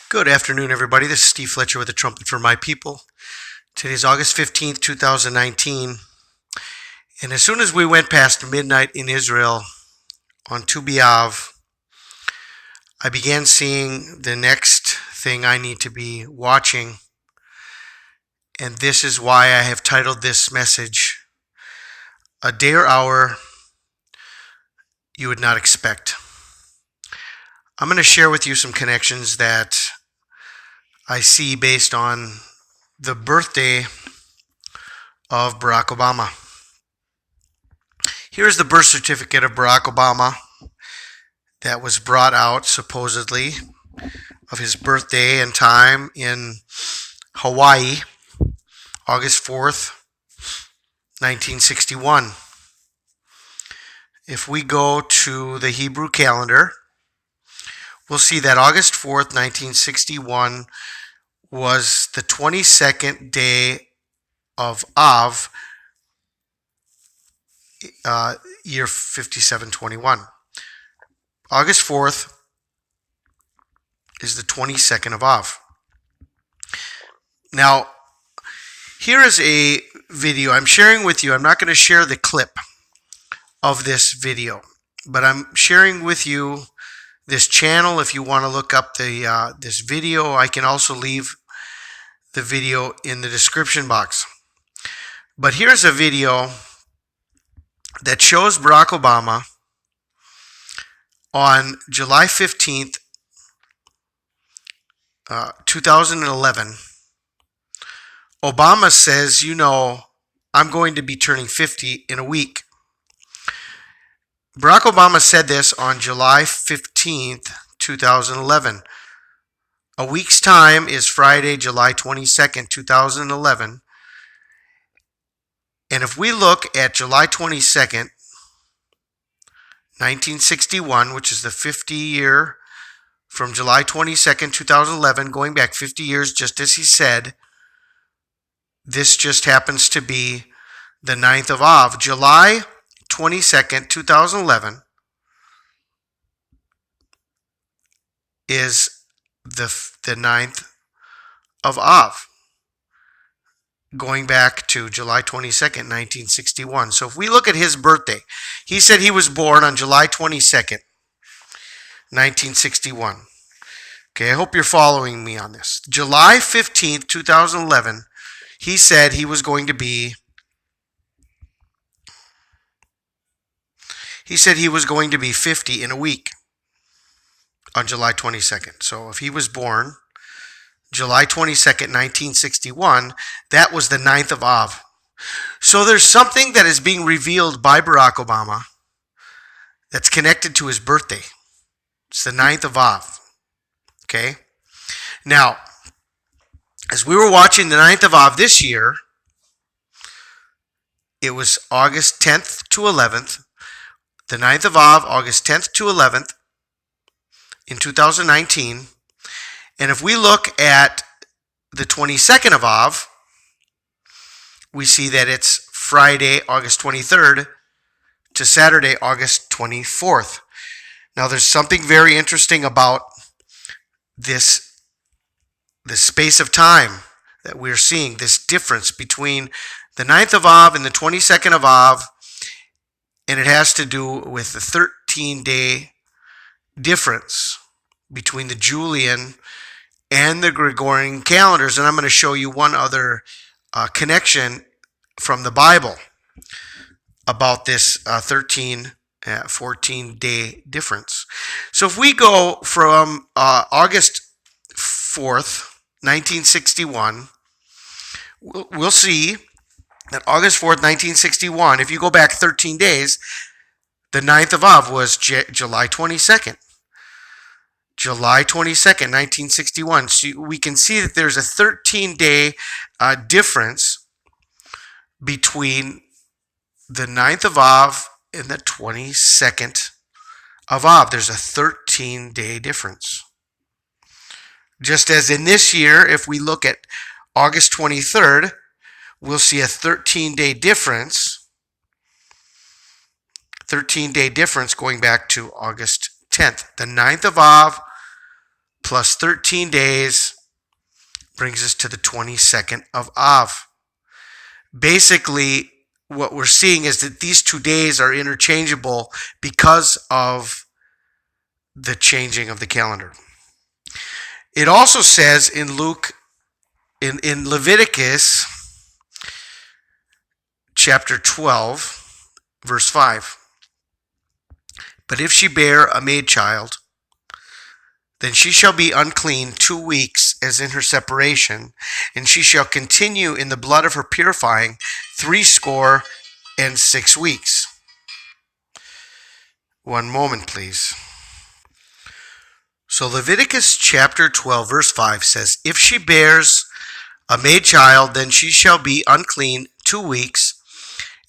Good afternoon, everybody. This is Steve Fletcher with the Trumpet for My People. Today is August 15th, 2019. And as soon as we went past midnight in Israel on Tu B'Av, I began seeing the next thing I need to be watching. And this is why I have titled this message, A Day or Hour You Would Not Expect. I'm going to share with you some connections that I see based on the birthday of Barack Obama. Here's the birth certificate of Barack Obama that was brought out, supposedly, of his birthday and time in Hawaii, August 4th, 1961. If we go to the Hebrew calendar, we'll see that August 4th, 1961 was the 22nd day of Av, year 5721. August 4th is the 22nd of Av. Now, here is a video I'm sharing with you. I'm not going to share the clip of this video, but I'm sharing with you this channel. If you want to look up this video, I can also leave the video in the description box. But here's a video that shows Barack Obama on July 15th, 2011. Obama says, I'm going to be turning 50 in a week. Barack Obama said this on July 15th, 2011. A week's time is Friday, July 22nd, 2011. And if we look at July 22nd, 1961, which is the 50 year from July 22nd, 2011, going back 50 years, just as he said, this just happens to be the 9th of Av. July 22nd, 2011 is the 9th of Av, going back to July 22nd, 1961. So if we look at his birthday, he said he was born on July 22nd, 1961. Okay, I hope you're following me on this. July 15th, 2011, he said he was going to be 50 in a week on July 22nd. So if he was born July 22nd, 1961, that was the 9th of Av. So there's something that is being revealed by Barack Obama that's connected to his birthday. It's the 9th of Av. Okay? Now, as we were watching the 9th of Av this year, it was August 10th to 11th. The 9th of Av, August 10th to 11th in 2019. And if we look at the 22nd of Av, we see that it's Friday, August 23rd to Saturday, August 24th. Now, there's something very interesting about this space of time that we're seeing, this difference between the 9th of Av and the 22nd of Av, and it has to do with the 13-day difference between the Julian and the Gregorian calendars. And I'm going to show you one other connection from the Bible about this 14-day difference. So if we go from August 4th, 1961, we'll see that August 4th, 1961, if you go back 13 days, the 9th of Av was July 22nd. July 22nd, 1961. So we can see that there's a 13-day difference between the 9th of Av and the 22nd of Av. There's a 13-day difference. Just as in this year, if we look at August 23rd, we'll see a 13-day difference. 13-day difference going back to August 10th. The 9th of Av plus 13 days brings us to the 22nd of Av. Basically, what we're seeing is that these 2 days are interchangeable because of the changing of the calendar. It also says in Leviticus chapter 12, verse 5, but if she bear a maid child, then she shall be unclean 2 weeks as in her separation, and she shall continue in the blood of her purifying 66 weeks. One moment, please. So Leviticus chapter 12, verse 5 says, if she bears a maid child, then she shall be unclean 2 weeks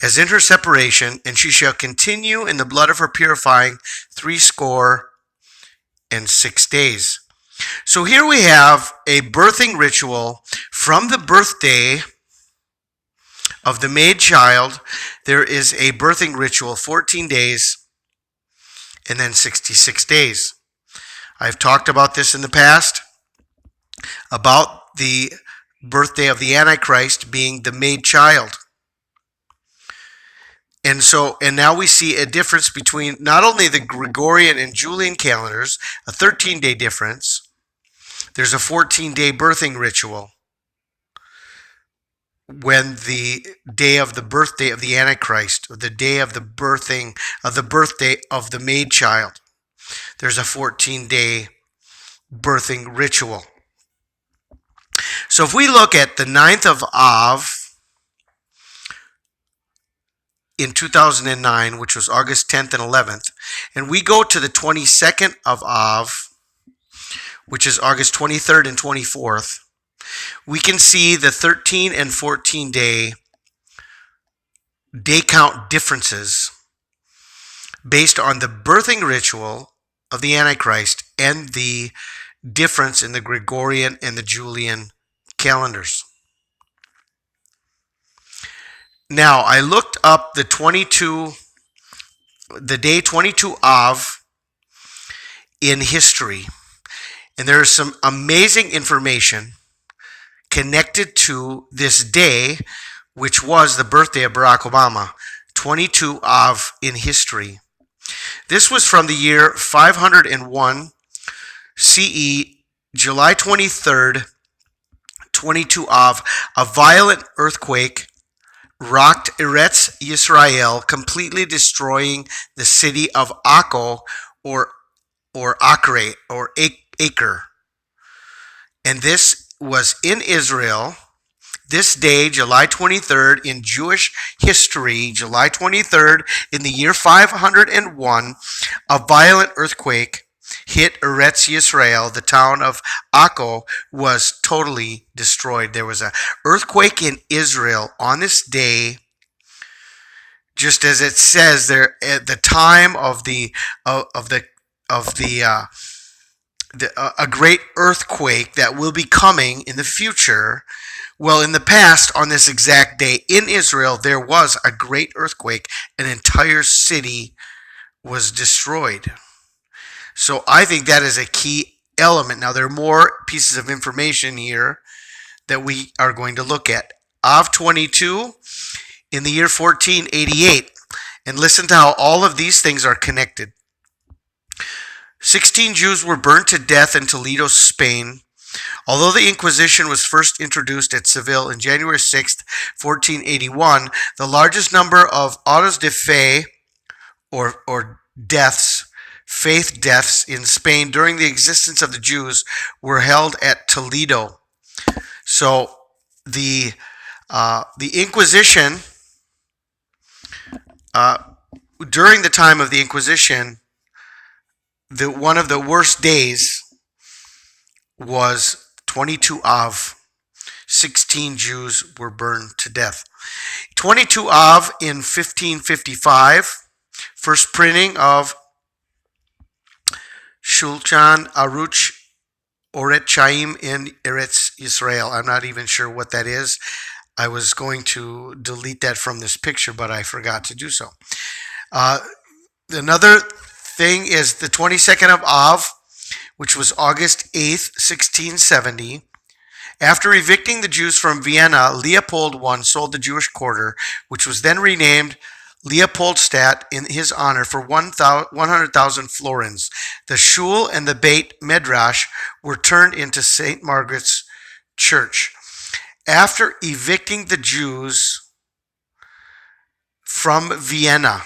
as in her separation, and she shall continue in the blood of her purifying 66 days. So here we have a birthing ritual from the birthday of the maid child. There is a birthing ritual, 14 days, and then 66 days. I've talked about this in the past, about the birthday of the Antichrist being the maid child. And now we see a difference between not only the Gregorian and Julian calendars, a 13-day difference. There's a 14-day birthing ritual when the day of the birthday of the Antichrist, or the day of the birthday of the maid child, there's a 14-day birthing ritual. So if we look at the 9th of Av in 2009, which was August 10th and 11th, and we go to the 22nd of Av, which is August 23rd and 24th, we can see the 13 and 14 day count differences based on the birthing ritual of the Antichrist and the difference in the Gregorian and the Julian calendars. Now, I looked up the day 22 Av in history, and there is some amazing information connected to this day, which was the birthday of Barack Obama, 22 Av in history. This was from the year 501 CE, July 23rd, 22 Av. A violent earthquake rocked Eretz Yisrael, completely destroying the city of Akko, or Acre, or Acre. And this was in Israel. This day, July 23rd, in Jewish history, July 23rd, in the year 501, a violent earthquake hit Eretz Yisrael. The town of Akko was totally destroyed. There was an earthquake in Israel on this day, just as it says there at the time of a great earthquake that will be coming in the future. Well, in the past, on this exact day in Israel, there was a great earthquake. An entire city was destroyed. So I think that is a key element. Now, there are more pieces of information here that we are going to look at. Av 22 in the year 1488. And listen to how all of these things are connected. 16 Jews were burnt to death in Toledo, Spain. Although the Inquisition was first introduced at Seville in January 6, 1481, the largest number of autos de fe, or deaths, faith deaths in Spain during the existence of the Jews were held at Toledo. So the Inquisition, during the time of the Inquisition, one of the worst days was 22 Av. 16 Jews were burned to death. 22 Av in 1555, first printing of Shulchan Aruch Oret Chaim in Eretz Yisrael. I'm not even sure what that is. I was going to delete that from this picture, but I forgot to do so. Another thing is the 22nd of Av, which was August 8th, 1670. After evicting the Jews from Vienna, Leopold I sold the Jewish quarter, which was then renamed Leopoldstadt in his honor for 100,000 florins. The shul and the Beit Medrash were turned into St. Margaret's Church. After evicting the Jews from Vienna,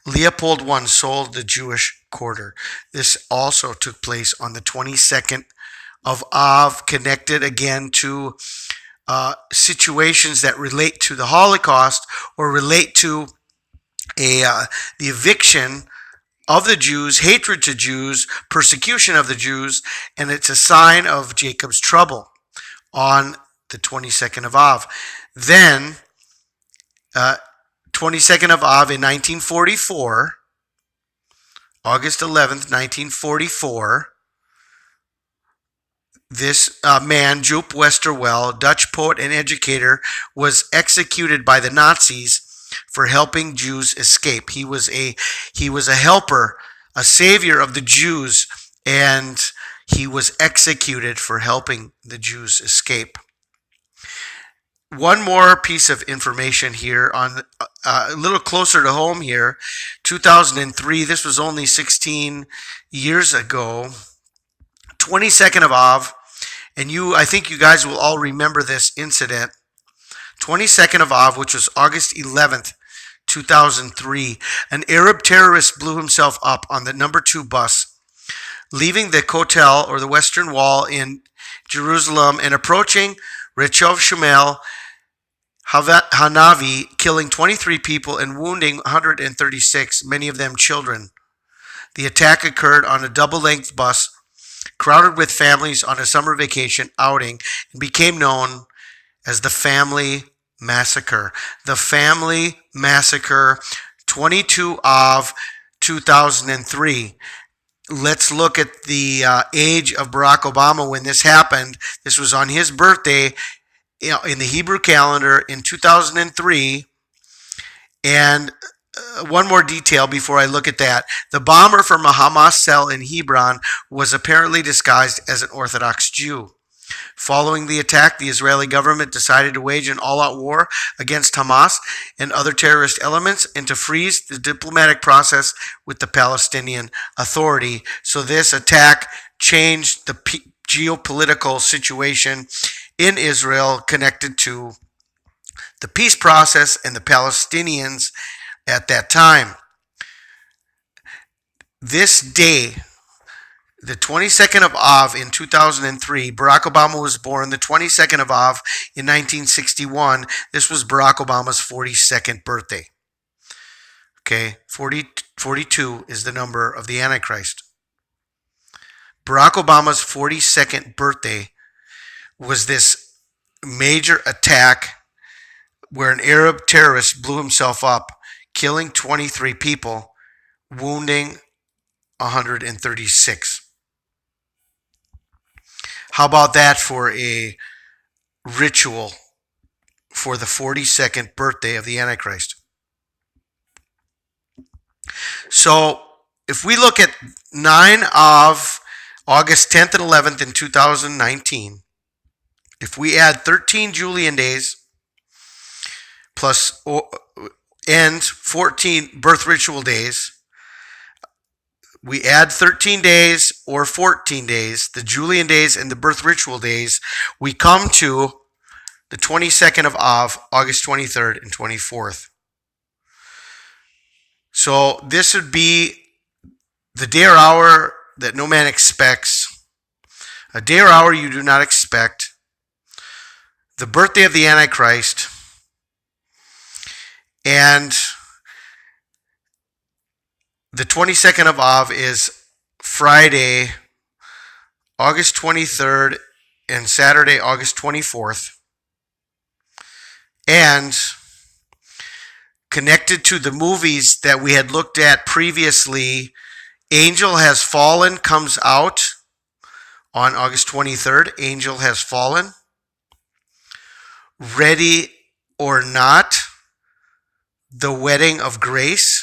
Leopold I sold the Jewish quarter. This also took place on the 22nd of Av, connected again to situations that relate to the Holocaust or relate to the eviction of the Jews, hatred to Jews, persecution of the Jews, and it's a sign of Jacob's trouble on the 22nd of Av. Then, 22nd of Av in 1944, August 11th, 1944, this man, Joop Westerwelle, Dutch poet and educator, was executed by the Nazis for helping Jews escape. He was a helper, a savior of the Jews, and he was executed for helping the Jews escape. One more piece of information here on a little closer to home here. 2003, this was only 16 years ago. 22nd of Av, and I think you guys will all remember this incident. 22nd of Av, which was August 11th, 2003, an Arab terrorist blew himself up on the number 2 bus, leaving the Kotel, or the Western Wall, in Jerusalem and approaching Rechov Shmuel Hanavi, killing 23 people and wounding 136, many of them children. The attack occurred on a double-length bus crowded with families on a summer vacation outing and became known as the Family Massacre. The Family Massacre, 22 Av 2003. Let's look at the age of Barack Obama when this happened. This was on his birthday in the Hebrew calendar in 2003. And one more detail before I look at that. The bomber from a Hamas cell in Hebron was apparently disguised as an Orthodox Jew. Following the attack, the Israeli government decided to wage an all-out war against Hamas and other terrorist elements and to freeze the diplomatic process with the Palestinian Authority. So this attack changed the geopolitical situation in Israel connected to the peace process and the Palestinians at that time. This day, the 22nd of Av in 2003, Barack Obama was born the 22nd of Av in 1961. This was Barack Obama's 42nd birthday. Okay, 42 is the number of the Antichrist. Barack Obama's 42nd birthday was this major attack where an Arab terrorist blew himself up, killing 23 people, wounding 136. How about that for a ritual for the 42nd birthday of the Antichrist? So if we look at 9 of August 10th and 11th in 2019, if we add 13 Julian days plus and 14 birth ritual days, we add 13 days or 14 days, the Julian days and the birth ritual days, we come to the 22nd of Av, August 23rd and 24th. So this would be the day or hour that no man expects, a day or hour you do not expect, the birthday of the Antichrist, and the 22nd of Av is Friday, August 23rd, and Saturday, August 24th. And connected to the movies that we had looked at previously, Angel Has Fallen comes out on August 23rd. Angel Has Fallen. Ready or Not, The Wedding of Grace.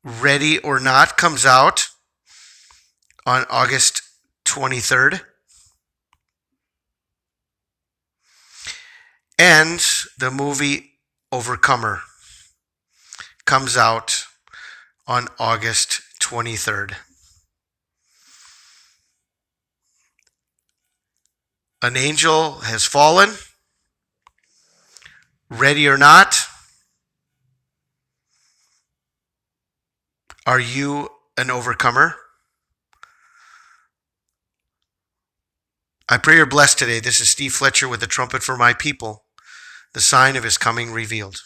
Ready or Not comes out on August 23rd. And the movie Overcomer comes out on August 23rd. An Angel Has Fallen, Ready or Not, Are You an Overcomer? I pray you're blessed today. This is Steve Fletcher with the Trumpet for My People, the sign of His coming revealed.